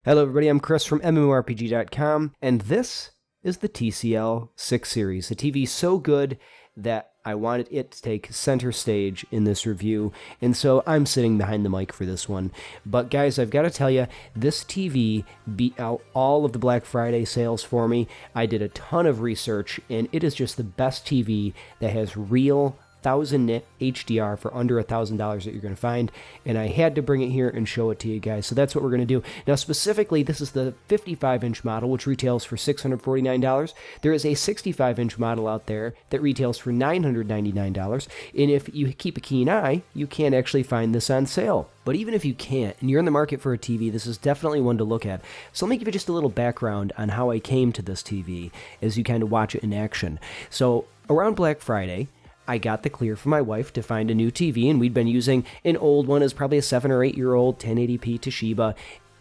Hello everybody, I'm Chris from MMORPG.com, and this is the TCL 6 series, a TV so good that I wanted it to take center stage in this review, and so I'm sitting behind the mic for this one. But guys, I've got to tell you, this TV beat out all of the Black Friday sales for me. I did a ton of research, and it is just the best TV that has real 1000 nit HDR for under $1,000 that you're going to find, and I had to bring it here and show it to you guys. So that's what we're going to do. Now specifically, this is the 55-inch model, which retails for $649. There is a 65-inch model out there that retails for $999, and if you keep a keen eye, you can actually find this on sale. But even if you can't, and you're in the market for a TV, this is definitely one to look at. So let me give you just a little background on how I came to this TV as you kind of watch it in action. So around Black Friday, I got the clear from my wife to find a new TV, and we'd been using an old one. It's probably a 7 or 8 year old 1080p Toshiba.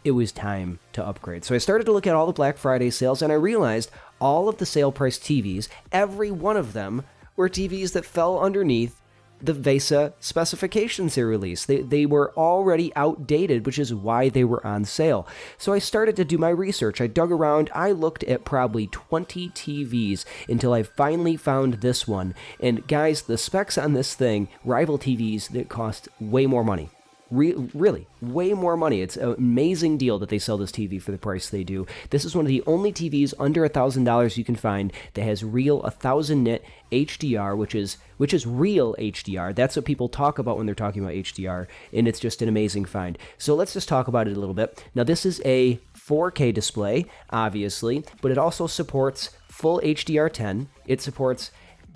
It was time to upgrade. So I started to look at all the Black Friday sales, and I realized all of the sale price TVs, every one of them were TVs that fell underneath the VESA specifications they released. They were already outdated, which is why they were on sale. So I started to do my research. I dug around. I looked at probably 20 TVs until I finally found this one. And guys, the specs on this thing rival TVs that cost way more money. Really, way more money. It's an amazing deal that they sell this TV for the price they do. This is one of the only TVs under $1,000 you can find that has real 1000 nit HDR, which is real HDR. That's what people talk about when they're talking about HDR, and it's just an amazing find. So let's just talk about it a little bit. Now this is a 4K display, obviously, but it also supports full HDR10. It supports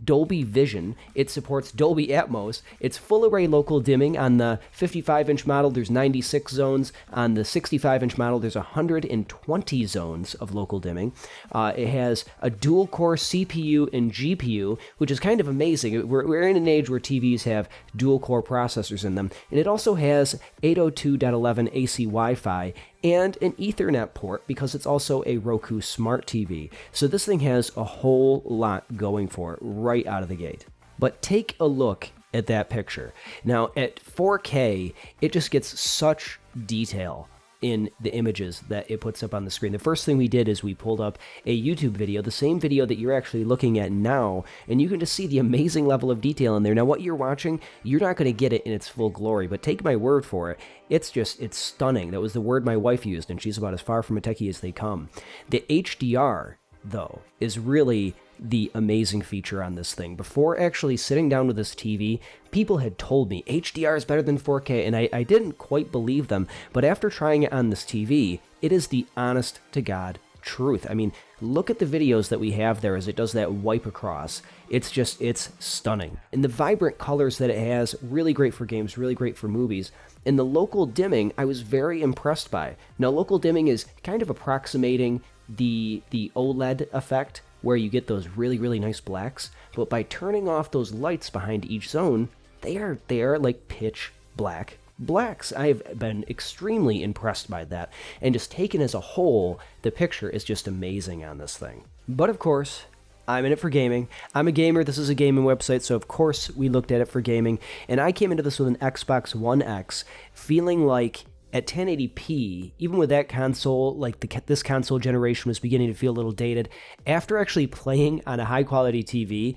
Dolby Vision, it supports Dolby Atmos, it's full array local dimming. On the 55-inch model, there's 96 zones. On the 65-inch model, there's 120 zones of local dimming. It has a dual-core CPU and GPU, which is kind of amazing. We're in an age where TVs have dual-core processors in them. And it also has 802.11 AC Wi-Fi and an Ethernet port because it's also a Roku Smart TV. So this thing has a whole lot going for it right out of the gate. But take a look at that picture. Now at 4K, it just gets such detail in the images that it puts up on the screen. The first thing we did is we pulled up a YouTube video, the same video that you're actually looking at now, and you can just see the amazing level of detail in there. Now what you're watching, you're not going to get it in its full glory, but take my word for it, it's stunning. That was the word my wife used, and she's about as far from a techie as they come. The HDR, though, is really the amazing feature on this thing. Before actually sitting down with this TV, people had told me HDR is better than 4K, and I didn't quite believe them, but after trying it on this TV, it is the honest to God truth. I mean, look at the videos that we have there as it does that wipe across. It's stunning. And the vibrant colors that it has, really great for games, really great for movies. And the local dimming, I was very impressed by. Now, local dimming is kind of approximating the OLED effect, where you get those really, really nice blacks, but by turning off those lights behind each zone, they are like pitch black blacks. I've been extremely impressed by that, and just taken as a whole, the picture is just amazing on this thing. But of course, I'm in it for gaming. I'm a gamer, this is a gaming website, so of course we looked at it for gaming, and I came into this with an Xbox One X, feeling like at 1080p, even with that console, like this console generation was beginning to feel a little dated. After actually playing on a high-quality TV,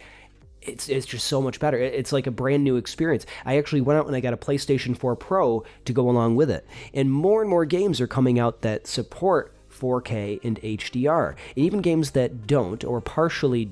it's just so much better. It's like a brand new experience. I actually went out and I got a PlayStation 4 Pro to go along with it. And more games are coming out that support 4K and HDR. And even games that don't, or partially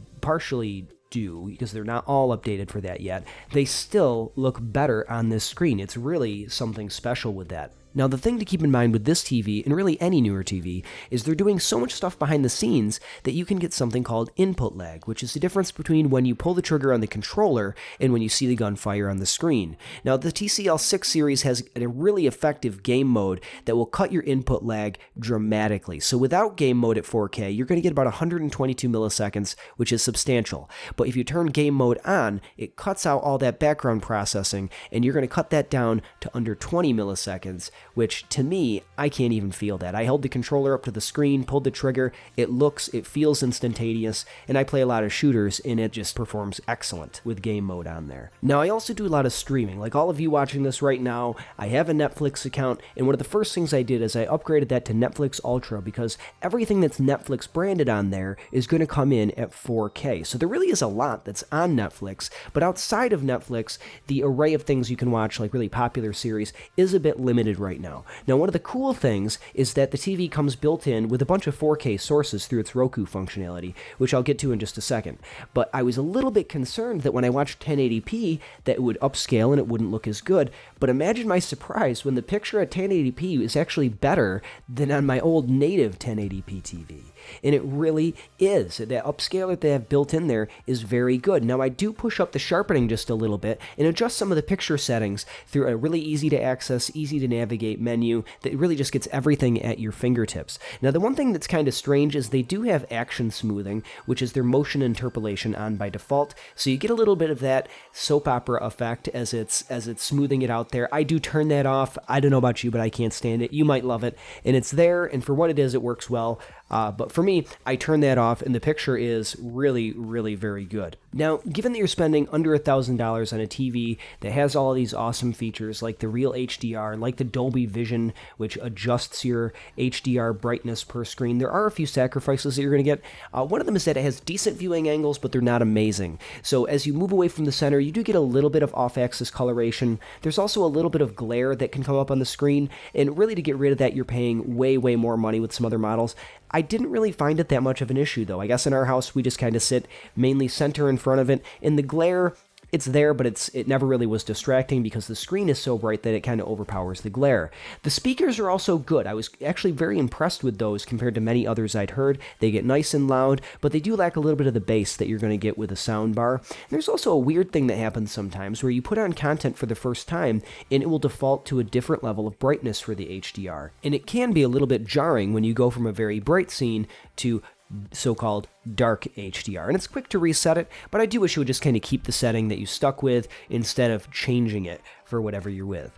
do, because they're not all updated for that yet, they still look better on this screen. It's really something special with that. Now, the thing to keep in mind with this TV, and really any newer TV, is they're doing so much stuff behind the scenes that you can get something called input lag, which is the difference between when you pull the trigger on the controller and when you see the gun fire on the screen. Now, the TCL 6 series has a really effective game mode that will cut your input lag dramatically. So without game mode at 4K, you're going to get about 122 milliseconds, which is substantial. But if you turn game mode on, it cuts out all that background processing, and you're going to cut that down to under 20 milliseconds, which to me, I can't even feel that. I held the controller up to the screen, pulled the trigger, it feels instantaneous, and I play a lot of shooters, and it just performs excellent with game mode on there. Now, I also do a lot of streaming. Like all of you watching this right now, I have a Netflix account, and one of the first things I did is I upgraded that to Netflix Ultra because everything that's Netflix branded on there is going to come in at 4K. So there really is a lot that's on Netflix, but outside of Netflix, the array of things you can watch, like really popular series, is a bit limited right now. Now, one of the cool things is that the TV comes built in with a bunch of 4K sources through its Roku functionality, which I'll get to in just a second. But I was a little bit concerned that when I watched 1080p, that it would upscale and it wouldn't look as good. But imagine my surprise when the picture at 1080p is actually better than on my old native 1080p TV. And it really is. That upscale that they have built in there is very good. Now, I do push up the sharpening just a little bit and adjust some of the picture settings through a really easy to access, easy to navigate menu that really just gets everything at your fingertips. Now, the one thing that's kind of strange is they do have action smoothing, which is their motion interpolation on by default. So you get a little bit of that soap opera effect as it's smoothing it out there. I do turn that off. I don't know about you, but I can't stand it. You might love it. And it's there, and for what it is, it works well. But for me, I turn that off, and the picture is really, really very good. Now, given that you're spending under $1,000 on a TV that has all of these awesome features like the Real HDR, like the Dolby Vision, which adjusts your HDR brightness per screen, there are a few sacrifices that you're going to get. One of them is that it has decent viewing angles, but they're not amazing. So as you move away from the center, you do get a little bit of off-axis coloration. There's also a little bit of glare that can come up on the screen, and really to get rid of that, you're paying way, way more money with some other models. I didn't really find it that much of an issue, though. I guess in our house, we just kind of sit mainly center in front of it. And the glare, it's there, but it never really was distracting because the screen is so bright that it kind of overpowers the glare. The speakers are also good. I was actually very impressed with those compared to many others I'd heard. They get nice and loud, but they do lack a little bit of the bass that you're going to get with a sound bar. There's also a weird thing that happens sometimes where you put on content for the first time and it will default to a different level of brightness for the HDR. And it can be a little bit jarring when you go from a very bright scene to so-called dark HDR. And it's quick to reset it, but I do wish you would just kind of keep the setting that you stuck with instead of changing it for whatever you're with.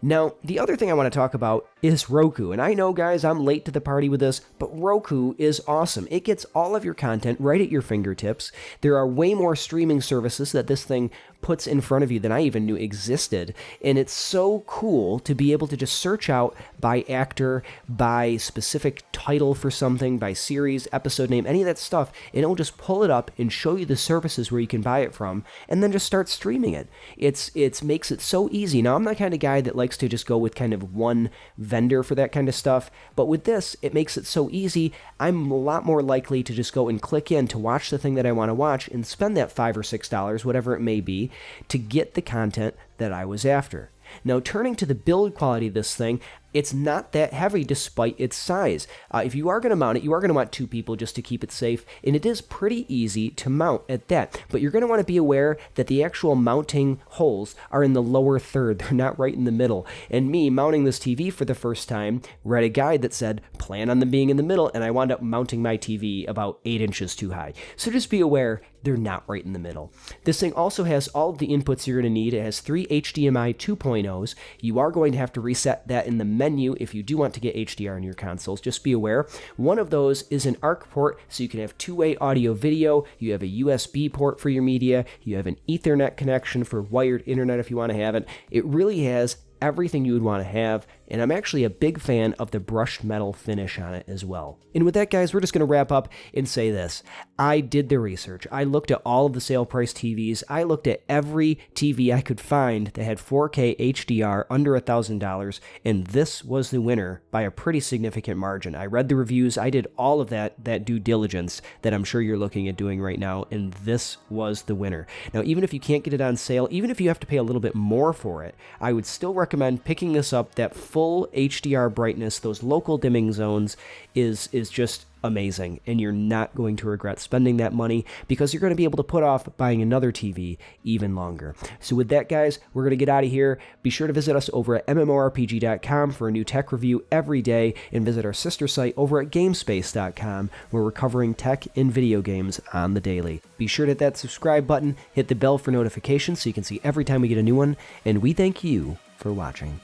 Now, the other thing I want to talk about is Roku. And I know, guys, I'm late to the party with this, but Roku is awesome. It gets all of your content right at your fingertips. There are way more streaming services that this thing puts in front of you than I even knew existed. And it's so cool to be able to just search out by actor, by specific title for something, by series, episode name, any of that stuff, and it'll just pull it up and show you the services where you can buy it from, and then just start streaming it. It makes it so easy. Now, I'm the kind of guy that likes to just go with kind of one vendor for that kind of stuff, but with this, it makes it so easy. I'm a lot more likely to just go and click in to watch the thing that I want to watch and spend that $5 or $6, whatever it may be, to get the content that I was after. Now, turning to the build quality of this thing, it's not that heavy despite its size. If you are going to mount it, you are going to want two people just to keep it safe, and it is pretty easy to mount at that. But you're going to want to be aware that the actual mounting holes are in the lower third. They're not right in the middle. And me, mounting this TV for the first time, read a guide that said, plan on them being in the middle, and I wound up mounting my TV about 8 inches too high. So just be aware, they're not right in the middle. This thing also has all of the inputs you're going to need. It has 3 HDMI 2.0s. You are going to have to reset that in the menu if you do want to get HDR in your consoles. Just be aware. One of those is an ARC port, so you can have two-way audio video. You have a USB port for your media. You have an Ethernet connection for wired internet if you want to have it. It really has everything you would want to have, and I'm actually a big fan of the brushed metal finish on it as well. And with that, guys, we're just going to wrap up and say this. I did the research. I looked at all of the sale price TVs. I looked at every TV I could find that had 4K HDR under $1,000, and this was the winner by a pretty significant margin. I read the reviews. I did all of that due diligence that I'm sure you're looking at doing right now, and this was the winner. Now, even if you can't get it on sale, even if you have to pay a little bit more for it, I would still recommend picking this up. That full HDR brightness, those local dimming zones is just amazing, and you're not going to regret spending that money because you're going to be able to put off buying another TV even longer. So with that, guys, we're going to get out of here. Be sure to visit us over at mmorpg.com for a new tech review every day, and visit our sister site over at gamespace.com where we're covering tech and video games on the daily. Be sure to hit that subscribe button, hit the bell for notifications so you can see every time we get a new one, and we thank you for watching.